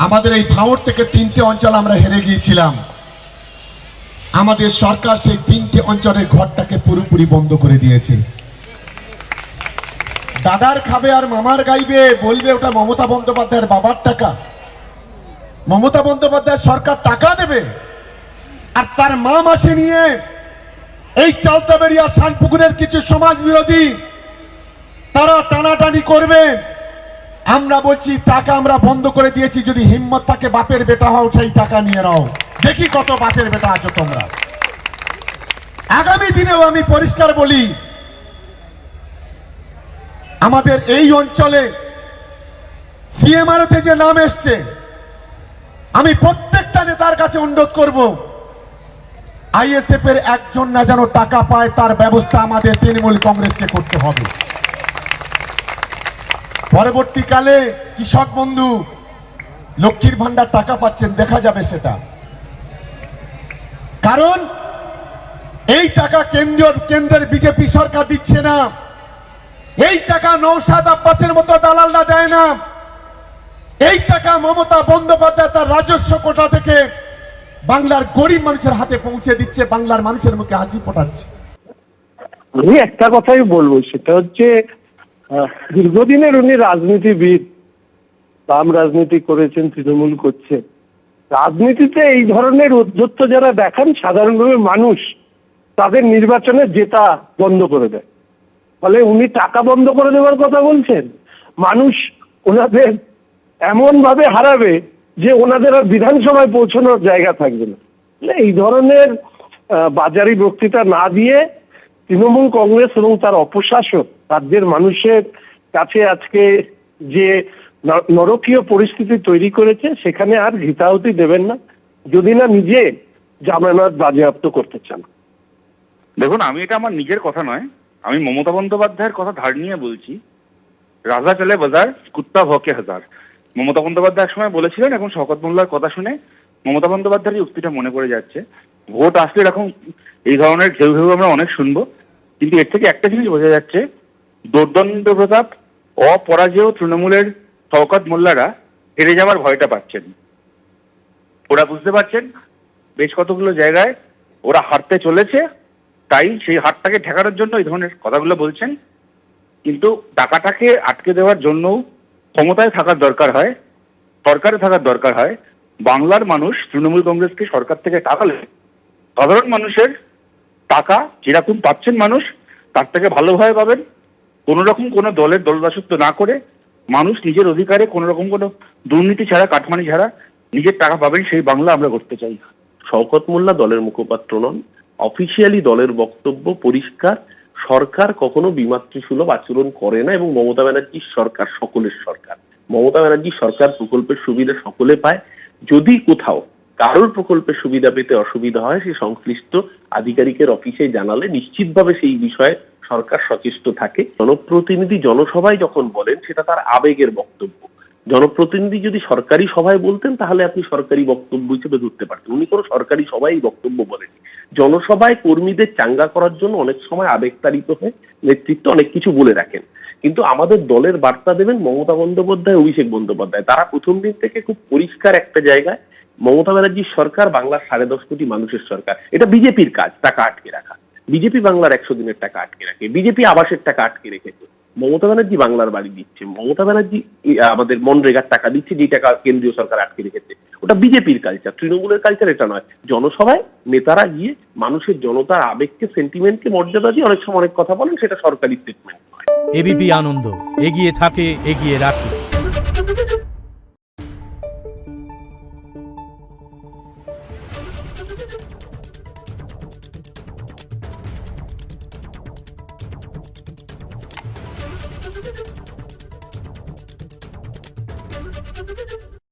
আমাদের এই ভাঙড় থেকে 3টে অঞ্চল আমরা হেরে গিয়েছিলাম। আমাদের সরকার সেই 3টে অঞ্চলের ঘরটাকে পুরোপুরি বন্ধ করে দিয়েছে। দাদার খাবে আর মামার গাইবে, বলবে ওটা মমতা বন্দ্যোপাধ্যায়ের বাবার টাকা। মমতা বন্দ্যোপাধ্যায় সরকার টাকা দেবে আর তার মা মাসে নিয়ে এই চালতাবেড়িয়া শানপুকুরের কিছু সমাজ বিরোধী তারা টানাটানি করবে। আমরা বলছি টাকা আমরা বন্ধ করে দিয়েছি, যদি হিম্মত থাকে বাপের বেটা হও সেই টাকা নিয়ে নাও, দেখি কত বাপের বেটা আছো তোমরা। আগামী দিনেও আমি পরিষ্কার বলি, আমাদের এই অঞ্চলে সিএমআরতে যে নাম এসছে, আমি প্রত্যেকটা নেতার কাছে অনুরোধ করব, আইএসএফ এর একজন না যেন টাকা পায় তার ব্যবস্থা আমাদের তৃণমূল কংগ্রেসকে করতে হবে। পরবর্তীকালে কৃষক বন্ধু লক্ষ্মীর ভান্ডার টাকা পাচ্ছেন, দেখা যাবে সেটা। কারণ এই টাকা কেন্দ্রের বিজেপি সরকার দিচ্ছে না, এই টাকা নওশাদ আব্বাসের মতো দালালরা দেয় না, এই টাকা মমতা বন্দ্যোপাধ্যায় তার রাজস্ব কোটা থেকে বাংলার গরিব মানুষের হাতে পৌঁছে দিচ্ছে, বাংলার মানুষের মুখে হাসি ফোটাচ্ছে। আমি একটা কথাই বলবো, সেটা হচ্ছে দীর্ঘদিনের উনি রাজনীতিবিদ, বাম রাজনীতি করেছেন, তৃণমূল করছে। রাজনীতিতে এই ধরনের ঔদ্ধত্য যারা দেখান, সাধারণভাবে মানুষ তাদের নির্বাচনে জেতা বন্ধ করে দেয়। ফলে উনি টাকা বন্ধ করে দেওয়ার কথা বলছেন, মানুষ ওনাদের এমন ভাবে হারাবে যে ওনাদের আর বিধানসভায় পৌঁছানোর জায়গা থাকবে না। এই ধরনের বাজারি বক্তৃতা না দিয়ে তৃণমূল কংগ্রেস এবং তার অপশাসক রাজ্যের মানুষের কাছে আজকে যে নরকীয় পরিস্থিতি তৈরি করেছে, সেখানে আর ঘৃতাহুতি দেবেন না, যদি না নিজে জামানত বাজেয়াপ্ত করতে চান। দেখুন, আমি এটা আমার নিজের কথা নয়, আমি মমতা বন্দ্যোপাধ্যায়ের কথা ধার নিয়ে বলছি। রাজা চলে বাজার, কুত্তা ভকে হাজার। মমতা বন্দ্যোপাধ্যায় এক সময় বলেছিলেন, এখন শওকত মোল্লার কথা শুনে মমতা বন্দ্যোপাধ্যায়ের উক্তিটা মনে পড়ে যাচ্ছে। ভোট আসলে এরকম এই ধরনের ঢেউ ঢেউ আমরা অনেক শুনবো, কিন্তু এর থেকে একটা জিনিস বোঝা যাচ্ছে, দুর্দণ্ড প্রতাপ অপরাজেয় তৃণমূলের শওকত মোল্লারা হেরে যাওয়ার ভয়টা পাচ্ছেন। ওরা বুঝতে পারছেন বেশ কতগুলো জায়গায় ওরা হারতে চলেছে, তাই সেই হারটাকে ঠেকানোর জন্য এই ধরনের কথাগুলো বলছেন। কিন্তু টাকাটাকে আটকে দেওয়ার জন্য ক্ষমতায় থাকার দরকার হয়, সরকারে থাকার দরকার হয়। বাংলার মানুষ তৃণমূল কংগ্রেসকে সরকার থেকে টাকালে সাধারণ মানুষের টাকা যেরকম পাচ্ছেন মানুষ তার থেকে ভালোভাবে পাবেন। কোনো রকম কোনো দলের দলদাসত্ব না করে মানুষ নিজের অধিকারে কোনো রকম কোনো দুর্নীতি ছাড়া, কাটমানি ছাড়া নিজের টাকা পাবেন, সেই বাংলা আমরা করতে চাই। শওকত মোল্লা দলের মুখপাত্র নন, অফিসিয়ালি দলের বক্তব্য পরিষ্কার, সরকার কখনো বিমাতৃসুলভ আচরণ করে না এবং মমতা ব্যানার্জির সরকার সকলের সরকার। মমতা ব্যানার্জির সরকার প্রকল্পের সুবিধা সকলে পায়। যদি কোথাও কারোর প্রকল্পের সুবিধা পেতে অসুবিধা হয়, সে সংশ্লিষ্ট আধিকারিকের অফিসে জানালে নিশ্চিতভাবে সেই বিষয়ে সরকার সচেষ্ট থাকে। জনপ্রতিনিধি জনসভায় যখন বলেন, সেটা তার আবেগের বক্তব্য। জনপ্রতিনিধি যদি সরকারি সভায় বলতেন তাহলে আপনি সরকারি বক্তব্য হিসেবে ধরতে পারতেন। উনি কোনো সরকারি সভায় বক্তব্য বলেনি। জনসভায় কর্মীদের চাঙ্গা করার জন্য অনেক সময় আবেগতাড়িত হয়ে নেতৃত্ব অনেক কিছু বলে রাখেন, কিন্তু আমাদের দলের বার্তা দেবেন মমতা বন্দ্যোপাধ্যায়, অভিষেক বন্দ্যোপাধ্যায়। তারা প্রথম দিন থেকে খুব পরিষ্কার একটা জায়গায়, মমতা ব্যানার্জির সরকার বাংলার 10.5 কোটি মানুষের সরকার। এটা বিজেপির কাজ টাকা আটকে রাখা। বিজেপি বাংলার 100 দিনের টাকা আটকে রাখে, বিজেপি আবাসের টাকা আটকে রেখেছে। মমতা ব্যানার্জি বাংলার বাড়ি দিচ্ছে, মমতা ব্যানার্জি আমাদের মনরেগার টাকা দিচ্ছে, যে টাকা কেন্দ্রীয় সরকার আটকে রেখেছে। ওটা বিজেপির কালচার, তৃণমূলের কালচার এটা নয়। জনসভায় নেতারা গিয়ে মানুষের, জনতার আবেগকে, সেন্টিমেন্টকে মর্যাদা দিয়ে অনেক সময় অনেক কথা বলেন, সেটা সরকারি স্টেটমেন্ট নয়। এবিপি আনন্দ এগিয়ে থাকে, এগিয়ে রাখে। Thank you.